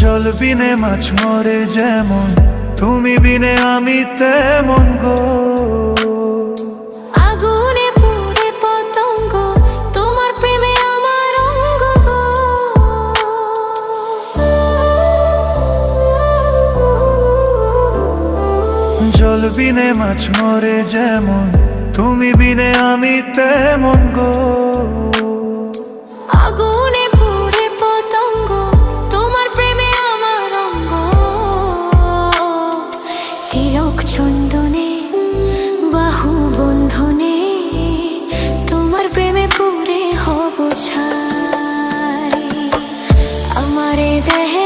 জল বিনে মাছ মরে যেমন, তুমি বিনে আমি তেমন গো। আগুনে পুড়ে পতঙ্গ, তোমার প্রেমে আমার অঙ্গ গো। জল বিনে মাছ মরে যেমন, তুমি বিনে আমি তেমন গো। আগুনে পুড়ে পতঙ্গ, তোমার প্রেমে আমার অঙ্গ। তিলক চন্দনে বাহু বন্ধনে, তোমার প্রেমে পুরে হব ছাই। আমারে দেহে